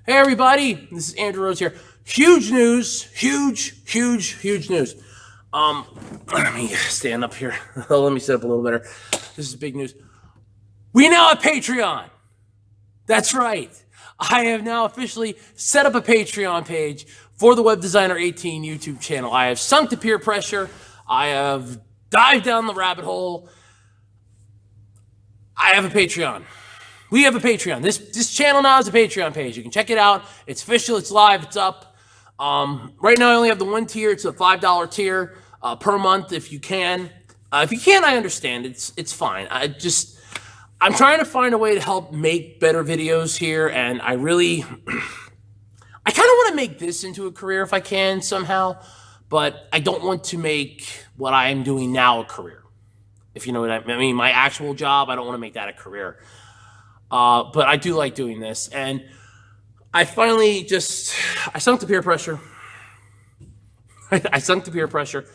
Hey everybody, this is Andrew Rose here. Huge news, huge news. Um, Let me stand up here. Let me sit up a little better. This is big news. We now have Patreon. That's right. I have now officially set up a Patreon page for the Web Designer 18 YouTube channel. I have sunk to peer pressure. I have dived down the rabbit hole. I have a Patreon. We have a Patreon. This channel now has a Patreon page. You can check it out. It's official. It's live. It's up. Right now, I only have the one tier. It's a $5 tier per month if you can. If you can't, I understand. It's fine. I'm trying to find a way to help make better videos here, and I kind of want to make this into a career if I can somehow, but I don't want to make what I am doing now a career. If you know what I mean, my actual job, I don't want to make that a career. But I do like doing this, and I finally I sunk to peer pressure. I sunk to peer pressure,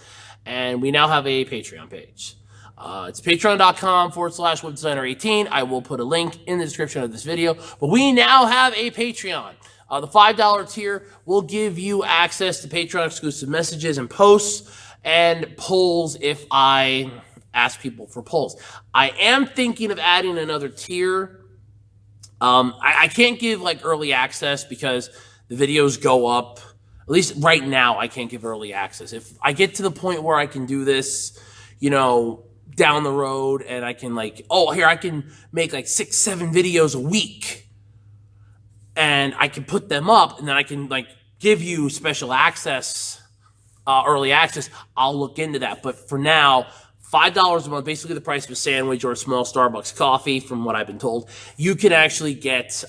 and we now have a Patreon page. It's patreon.com/webdesigner18. I will put a link in the description of this video, but we now have a Patreon. The $5 tier will give you access to Patreon exclusive messages and posts and polls if I ask people for polls. I am thinking of adding another tier. I can't give like early access because the videos go up. At least right now, I can't give early access. If I get to the point where I can do this, down the road, and I can I can make like 6-7 videos a week, and I can put them up, and then I can give you special access, early access. I'll look into that. But for now, $5 a month, basically the price of a sandwich or a small Starbucks coffee, from what I've been told. You can actually get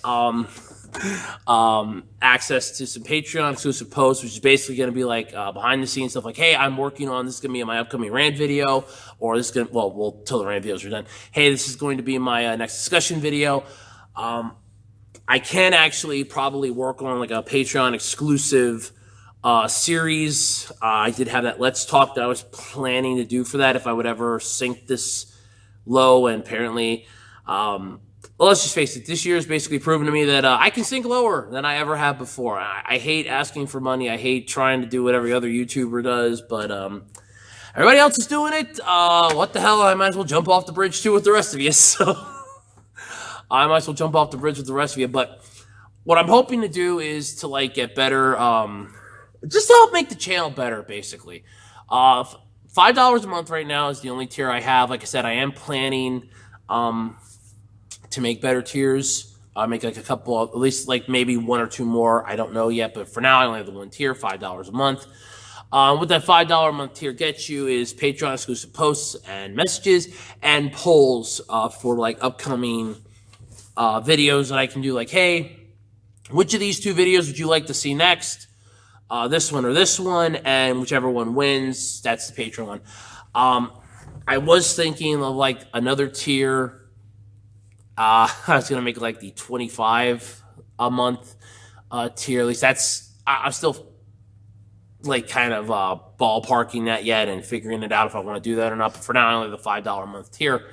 access to some Patreon exclusive posts, which is basically going to be like behind the scenes stuff. Like, hey, I'm working on this. Is going to be my upcoming rant video, or this is going to, well, till the rant videos are done. Hey, this is going to be my next discussion video. I can actually probably work on like a Patreon exclusive series. I did have that Let's Talk that I was planning to do for that if I would ever sink this low, and apparently, let's just face it, this year has basically proven to me that I can sink lower than I ever have before. I hate asking for money. I hate trying to do what every other YouTuber does, but everybody else is doing it. What the hell? I might as well jump off the bridge too with the rest of you. So I might as well jump off the bridge with the rest of you. But what I'm hoping to do is to get better, just to help make the channel better, basically. $5 a month right now is the only tier I have. Like I said, I am planning to make better tiers. Make like a couple, at least maybe one or two more. I don't know yet, but for now I only have the one tier, $5 a month. What that $5 a month tier gets you is Patreon exclusive posts and messages and polls for upcoming videos that I can do. Like, hey, which of these two videos would you like to see next? This one or this one, and whichever one wins, that's the Patreon one. I was thinking of another tier. I was gonna make the 25 a month tier. At least I'm still kind of ballparking that yet and figuring it out if I want to do that or not. But for now, I only have the $5 a month tier.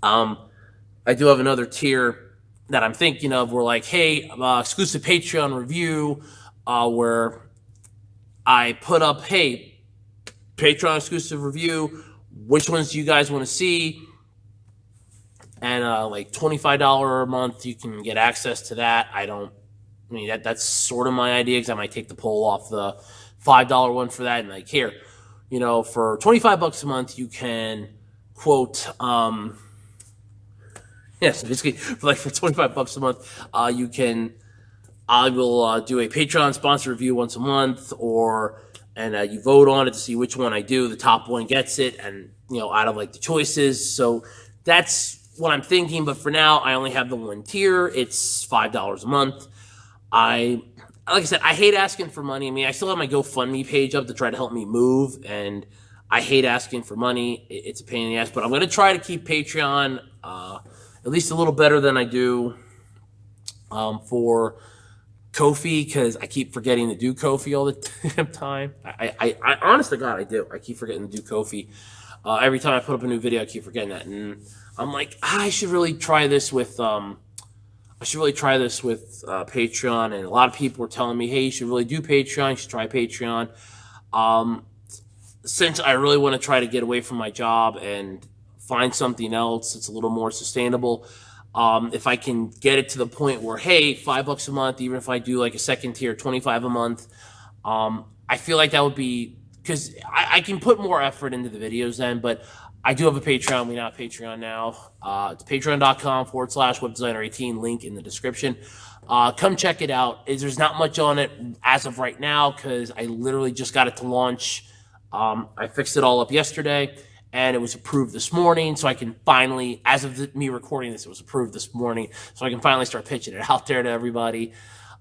I do have another tier that I'm thinking of where hey, exclusive Patreon review, where I put up, hey, Patreon exclusive review, which ones do you guys want to see? And $25 a month, you can get access to that. That's sort of my idea, because I might take the poll off the $5 one for that, and here, for $25 a month, you can quote, so basically for $25 a month, I will do a Patreon sponsor review once a month, and you vote on it to see which one I do. The top one gets it, and out of the choices. So that's what I'm thinking. But for now, I only have the one tier. It's $5 a month. Like I said, I hate asking for money. I still have my GoFundMe page up to try to help me move, and I hate asking for money. It's a pain in the ass, but I'm going to try to keep Patreon at least a little better than I do for Ko-fi, because I keep forgetting to do Ko-fi all the damn time. I honest to God, I do. I keep forgetting to do Ko-fi. Every time I put up a new video, I keep forgetting that. And I'm like, I should really try this with I should really try this with Patreon, and a lot of people were telling me, hey, you should really do Patreon, you should try Patreon. Since I really want to try to get away from my job and find something else that's a little more sustainable, if I can get it to the point where, hey, $5 a month, even if I do like a second tier, 25 a month, I feel like that would be, because I can put more effort into the videos then, but I do have a Patreon. We now have Patreon now. It's patreon.com/webdesigner18, link in the description. Come check it out. There's not much on it as of right now because I literally just got it to launch. I fixed it all up yesterday, and it was approved this morning, so I can finally, as of me recording this, it was approved this morning, so I can finally start pitching it out there to everybody.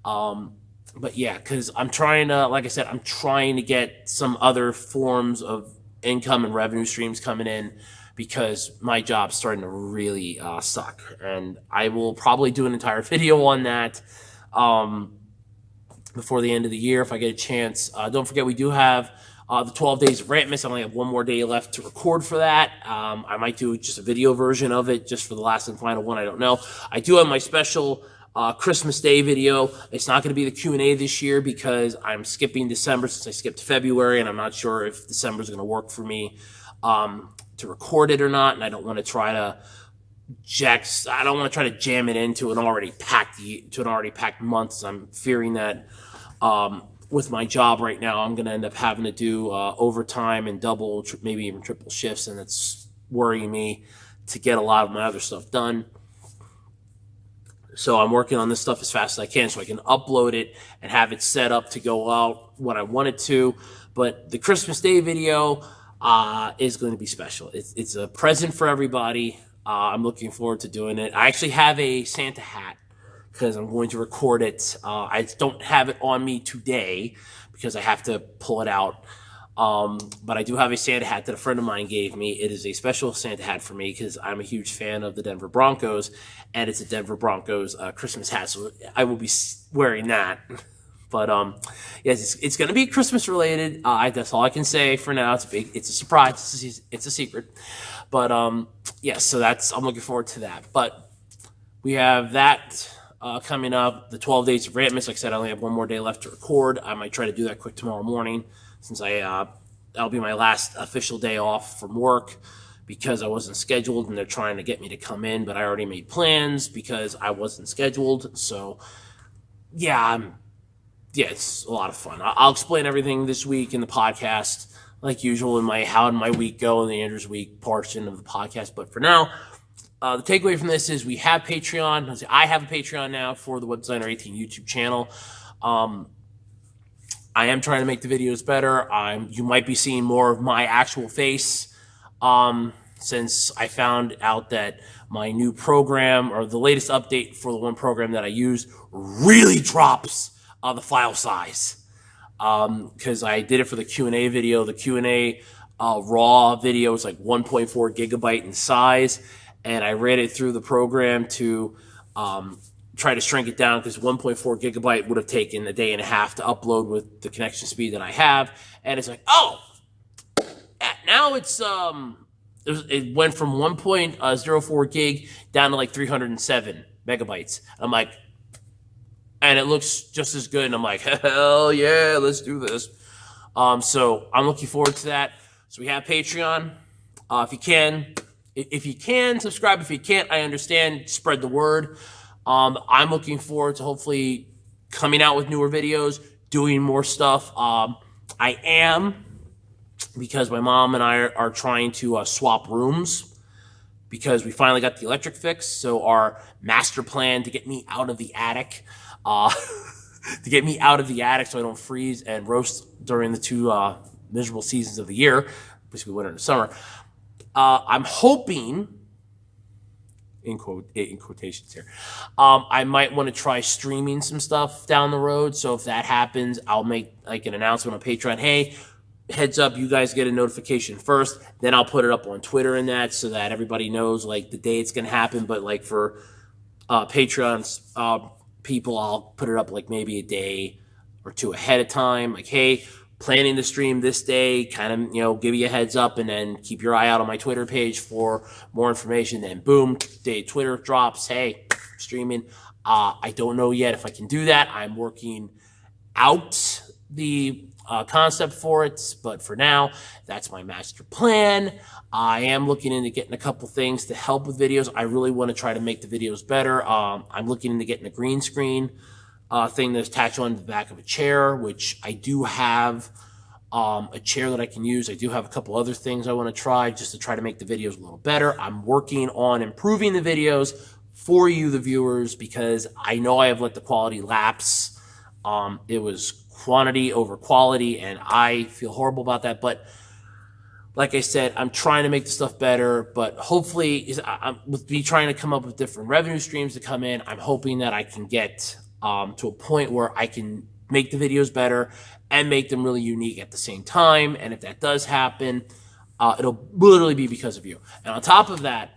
But yeah, because I'm trying to, like I said, I'm trying to get some other forms of income and revenue streams coming in because my job's starting to really suck. And I will probably do an entire video on that before the end of the year if I get a chance. Don't forget, we do have the 12 days of Rantmas. I only have one more day left to record for that. I might do just a video version of it just for the last and final one. I don't know. I do have my special Christmas Day video. It's not going to be the Q&A this year because I'm skipping December since I skipped February, and I'm not sure if December is going to work for me to record it or not. And I don't want to try to jam it into an already packed month. So I'm fearing that with my job right now, I'm going to end up having to do overtime and double, maybe even triple shifts, and it's worrying me to get a lot of my other stuff done. So I'm working on this stuff as fast as I can so I can upload it and have it set up to go out when I want it to. But the Christmas Day video is going to be special. It's a present for everybody. I'm looking forward to doing it. I actually have a Santa hat because I'm going to record it. I don't have it on me today because I have to pull it out. But I do have a Santa hat that a friend of mine gave me. It is a special Santa hat for me because I'm a huge fan of the Denver Broncos, and it's a Denver Broncos Christmas hat, so I will be wearing that. But yes, it's going to be Christmas related. That's all I can say for now. It's a surprise. It's a secret. But yes, so I'm looking forward to that. But we have that coming up. The 12 days of Rantmas. Like I said, I only have one more day left to record. I might try to do that quick tomorrow morning, since that'll be my last official day off from work because I wasn't scheduled and they're trying to get me to come in, but I already made plans because I wasn't scheduled. So yeah, it's a lot of fun. I'll explain everything this week in the podcast, like usual, in how did my week go in the Andrew's Week portion of the podcast. But for now, the takeaway from this is we have Patreon. I have a Patreon now for the Web Designer 18 YouTube channel. I am trying to make the videos better. You might be seeing more of my actual face since I found out that my new program, or the latest update for the one program that I use, really drops the file size. Because I did it for the Q&A video. The Q&A raw video is like 1.4 gigabyte in size, and I ran it through the program to try to shrink it down because 1.4 gigabyte would have taken a day and a half to upload with the connection speed that I have. And it's like, now it went from 1.04 gig down to like 307 megabytes. I'm like, and it looks just as good. And I'm like, hell yeah, let's do this. So I'm looking forward to that. So we have Patreon. If you can subscribe. If you can't, I understand. Spread the word. I'm looking forward to hopefully coming out with newer videos, doing more stuff. I am, because my mom and I are trying to swap rooms because we finally got the electric fixed. So our master plan to get me out of the attic, so I don't freeze and roast during the two miserable seasons of the year, basically winter and summer. I'm hoping, in quotations here, I might want to try streaming some stuff down the road. So if that happens, I'll make like an announcement on Patreon. Hey, heads up, you guys get a notification first. Then I'll put it up on Twitter and that so that everybody knows like the day it's going to happen. But like for Patreon's people, I'll put it up like maybe a day or two ahead of time. Like, hey, planning to stream this day, kind of, give you a heads up, and then keep your eye out on my Twitter page for more information. Then boom, day Twitter drops, hey, streaming. I don't know yet if I can do that. I'm working out the concept for it, but for now, that's my master plan. I am looking into getting a couple things to help with videos. I really want to try to make the videos better. I'm looking into getting a green screen thing that's attached on the back of a chair, which I do have a chair that I can use. I do have a couple other things I want to try just to try to make the videos a little better. I'm working on improving the videos for you, the viewers, because I know I have let the quality lapse. It was quantity over quality, and I feel horrible about that. But like I said, I'm trying to make the stuff better, but hopefully, with me trying to come up with different revenue streams to come in, I'm hoping that I can get to a point where I can make the videos better and make them really unique at the same time. And if that does happen, it'll literally be because of you. And on top of that,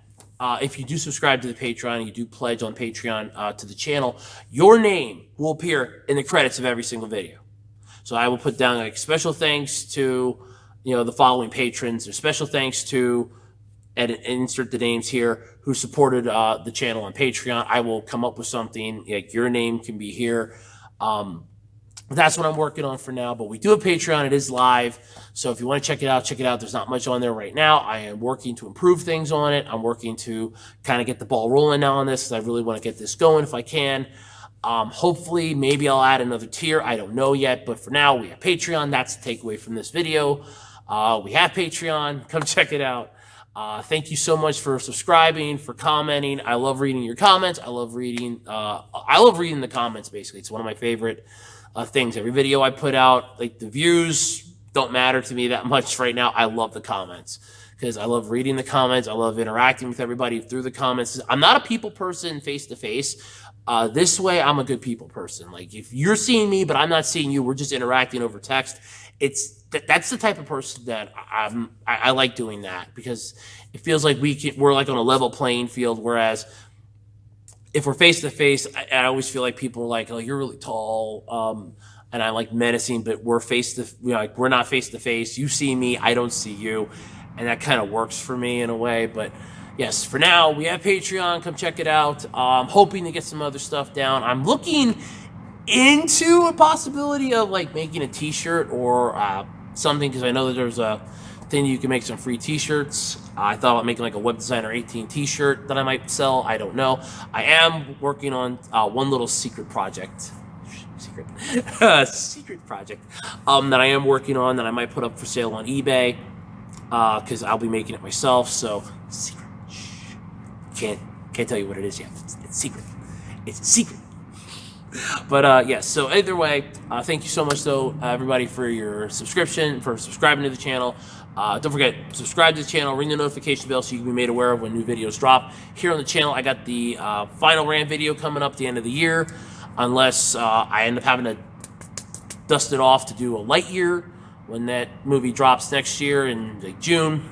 if you do subscribe to the Patreon, you do pledge on Patreon to the channel, your name will appear in the credits of every single video. So I will put down like special thanks to, the following patrons, or special thanks to, and insert the names here, who supported the channel on Patreon. I will come up with something, like your name can be here. That's what I'm working on for now, but we do have Patreon. It is live, so if you want to check it out, check it out. There's not much on there right now. I am working to improve things on it. I'm working to kind of get the ball rolling now on this, because I really want to get this going if I can. Hopefully, maybe I'll add another tier. I don't know yet, but for now, we have Patreon. That's the takeaway from this video. We have Patreon. Come check it out. Thank you so much for subscribing, for commenting. I love reading your comments. I love reading the comments, basically. It's one of my favorite things. Every video I put out, like, the views don't matter to me that much right now. I love the comments because I love reading the comments. I love interacting with everybody through the comments. I'm not a people person face to face. This way, I'm a good people person. Like, if you're seeing me, but I'm not seeing you, we're just interacting over text. That's the type of person that I like doing that, because it feels like we're like on a level playing field. Whereas if we're face to face, I always feel like people are like, "Oh, you're really tall," and I like menacing. But we're we're not face to face. You see me, I don't see you, and that kind of works for me in a way. But yes, for now, we have Patreon. Come check it out. I'm hoping to get some other stuff down. I'm looking into a possibility of like making a t-shirt or something, because I know that there's a thing you can make some free t-shirts. I thought about making like a Web Designer 18 t-shirt that I might sell. I don't know. I am working on one little secret project that I am working on, that I might put up for sale on eBay, because I'll be making it myself. So secret. Can't tell you what it is yet. It's secret. It's a secret. But yes, so either way, thank you so much, though, everybody, for your subscription, for subscribing to the channel. Don't forget, subscribe to the channel, ring the notification bell so you can be made aware of when new videos drop. Here on the channel, I got the final rant video coming up at the end of the year, unless I end up having to dust it off to do a Lightyear when that movie drops next year in like June.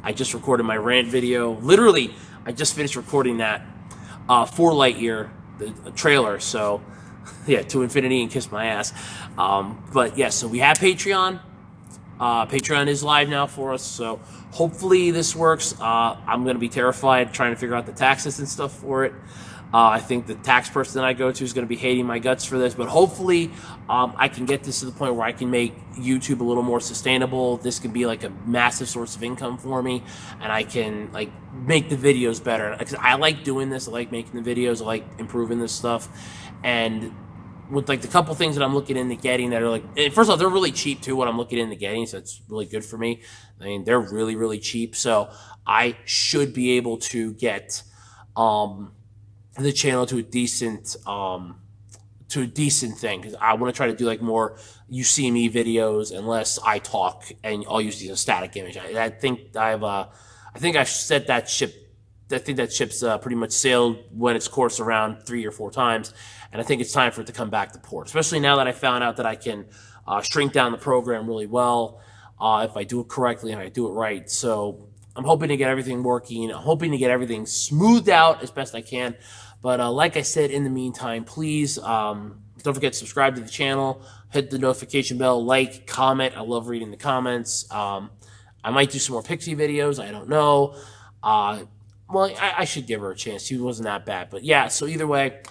I just recorded my rant video. Literally, I just finished recording that for Lightyear, the trailer. So yeah, to infinity and kiss my ass. But yeah, so we have Patreon. Patreon is live now for us, so hopefully this works. I'm going to be terrified trying to figure out the taxes and stuff for it. I think the tax person that I go to is going to be hating my guts for this, but hopefully I can get this to the point where I can make YouTube a little more sustainable. This can be like a massive source of income for me, and I can like make the videos better, because I like doing this. I like making the videos. I like improving this stuff. And with like the couple things that I'm looking into getting that are like, first of all, they're really cheap too, what I'm looking into getting, so it's really good for me. I mean, they're really, really cheap, so I should be able to get the channel to a decent thing, because I want to try to do like more you see me videos and less I talk and I'll use a static image. I think I've set that ship. I think that ship's pretty much sailed when its course around 3 or 4 times, and I think it's time for it to come back to port, especially now that I found out that I can shrink down the program really well if I do it correctly and I do it right. So I'm hoping to get everything working. I'm hoping to get everything smoothed out as best I can. But like I said, in the meantime, please don't forget to subscribe to the channel, hit the notification bell, like, comment. I love reading the comments. I might do some more Pixie videos. I don't know. Well, I should give her a chance. She wasn't that bad. But yeah, so either way,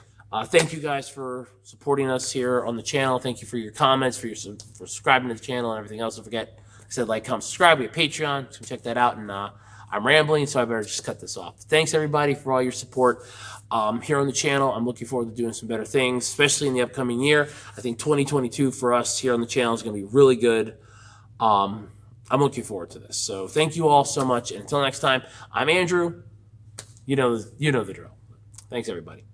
Thank you guys for supporting us here on the channel. Thank you for your comments, for subscribing to the channel and everything else. Don't forget, like I said, like, comment, subscribe. We have Patreon, so check that out. And I'm rambling, so I better just cut this off. Thanks, everybody, for all your support here on the channel. I'm looking forward to doing some better things, especially in the upcoming year. I think 2022 for us here on the channel is going to be really good. I'm looking forward to this. So thank you all so much. And until next time, I'm Andrew. You know the drill. Thanks, everybody.